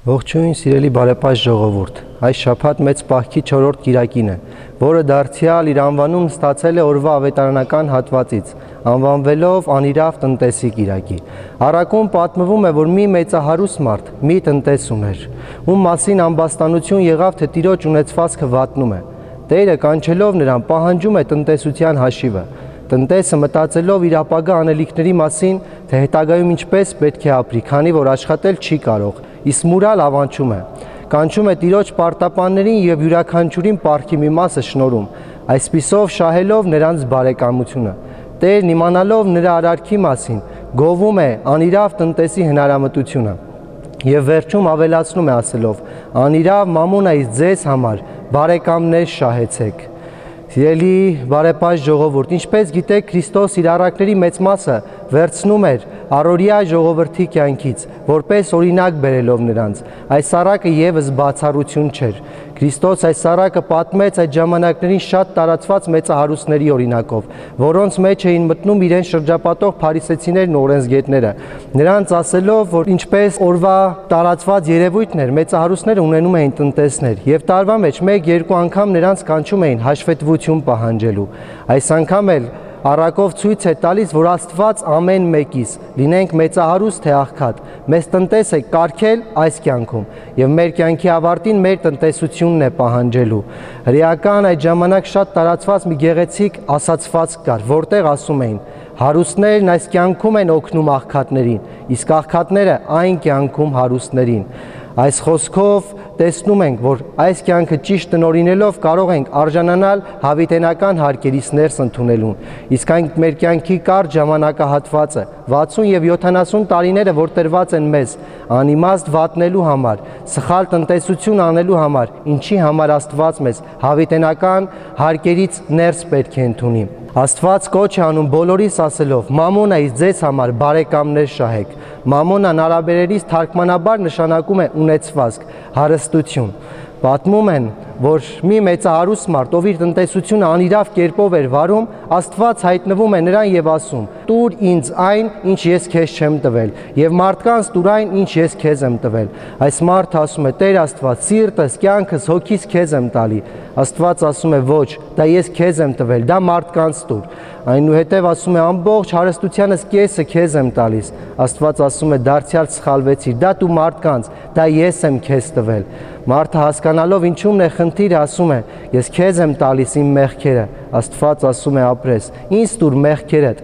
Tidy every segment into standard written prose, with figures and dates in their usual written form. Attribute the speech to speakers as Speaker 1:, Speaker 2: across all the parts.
Speaker 1: Ողջույն սիրելի բարեպաշտ ժողովուրդ, այս շաբաթ մեծ պահքի 4-րդ կիրակին է, որը դարձյալ իր անվանումն ստացել է օրվա ավետարանական հատվածից, անվանվելով անիրավ տնտեսի կիրակի։ Առակում պատմվում է, որ մի մեծահարուստ մարդ մի տնտես ուներ, ում մասին ամբաստանություն եղավ, թե տիրոջ ունեցվածքը վատնում է։ Տերը կանչելով նրան պահանջում է տնտեսության հաշիվը։ Տնտեսը մտածելով իր ապագա անելիքների մասին, թե հետագայում ինչպես պետք է ապրի, քանի որ աշխատել չի կարող, իսկ մուրալ ավանչում է։ Կանչում է տիրոջ պարտապաններին եւ յուրաքանչյուրին պարտքի մի մասը շնորհում, այսպիսով շահելով նրանց բարեկամությունը։ Տերն իմանալով նրա արարքի մասին, գովում է անիրավ տնտեսի հնարամտությունը եւ վերջում ավելացնում է ասելով. անիրավ մամոնայից ձեզ համար բարեկամներ շահեցեք։ Սիրելի բարեպաշտ ժողովուրդ, ինչպես գիտեք, Քրիստոս իր առակների մեծ մասը վերցնում էր առօրյա ժողովրդի կյանքից, որպես օրինակ բերելով նրանց։ Այս առակը եւս բացառություն չէր։ Քրիստոս այս առակը պատմեց այդ ժամանակներին շատ տարածված մեծահարուստների օրինակով, որոնց մեջ էին մտնում իրեն շրջապատող փարիսեցիներն ու օրենսգետները, նրանց ասելով, որ ինչպես օրվա տարածված երևույթն էր, մեծահարուստները ունենում էին տնտեսներ, եւ տարվա մեջ 1-2 անգամ նրանց կանչում էին հաշվետվություն պահանջելու։ Այս անգամ էլ առակով ցույց է տալիս, որ Աստված ամեն մեկիս, լինենք մեծահարուստ թե աղքատ, մեզ տնտես է կարգել այս կյանքում եւ մեր կյանքի ավարտին մեր տնտեսությունն է պահանջելու։ Հրեական այդ ժամանակ շատ տարածված մի գեղեցիկ ասացվածք կար, որտեղ ասում էին. հարուստներն այս կյանքում են օգնում աղքատներին, իսկ աղքատները այն կյանքում հարուստներին։ Այս խոսքով տեսնում ենք, որ այս կյանքը ճիշտ տնօրինելով կարող ենք արժանանալ հավիտենական հարկերից ներս ընդունելուն, իսկ այն մեր կյանքի կարճ ժամանակահատվածը 60 եւ 70 տարիները, որ տրված են մեզ անիմաստ վատնելու համար, սխալ տնտեսություն անելու համար, ինչի համար Աստված մեզ հավիտենական հարկերից ներս պետք է ընդունի։ Աստված կոչ է անում բոլորիս ասելով. մամոնայից ձեզ համար բարեկամներ շահեք։ Մամոնան արաբերերից թարգմանաբար նշանակում է ունեցվածք, հարստություն։ Պատմում են, որ մի մեծահարուստ մարդ, ով իր տնտեսությունը անիրավ կերպով էր վարում, Աստված հայտնվում է նրան եւ ասում. «Տուր ինձ այն, ինչ ես քեզ չեմ տվել, եւ մարդկանց տուր այն, ինչ ես քեզ եմ տվել»։ Այս մարդը ասում է. «Տեր Աստված, սիրտս, կյանքս, հոգիս քեզ եմ տալի»։ Աստված ասում է. «Ոչ, դա ես քեզ եմ տվել, դա մարդկանց տուր»։ Այնուհետև ասում է. «Ամբողջ հարստությանս կեսը քեզ եմ տալիս»։ Աստված ասում է. «Դարձյալ սխալվեցիր, դա դու մարդկանց, դա ես եմ քեզ տվել»։ Մարդը հասկանալով ինչումն է խնդիրը, ասում է. «Ես քեզ եմ տալիս իմ մեղքերը»։ Աստված ասում է. «Ապրես, ինձ տուր մեղքերդ,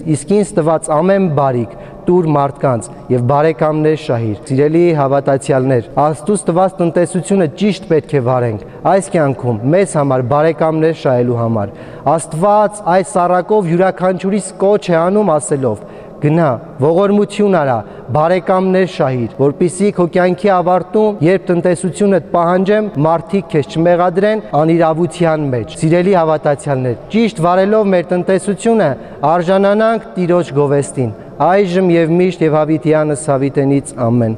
Speaker 1: իսկ ինձ տված ամեն բարիք տուր մարդկանց եւ բարեկամներ շահիր»։ Սիրելի հավատացյալներ, Աստծուց տված տնտեսությունը ճիշտ պետք է վարենք այս կյանքում մեզ համար բարեկամներ շահելու համար։ Աստված այս առակով յուրաքանչյուրիս կոչ է անում ասելով. գնա, ողորմություն արա, բարեկամներ շահիր, որպեսզի քո կյանքի ավարտում, երբ տնտեսությունդ պահանջեմ, մարդիկ քեզ չմեղադրեն անիրավության մեջ։ Սիրելի հավատացյալներ, ճիշտ վարելով մեր տնտեսությունը արժանանանք Տիրոջ գովեստին, այժմ եւ միշտ եւ հավիտյանս հավիտենից ամեն։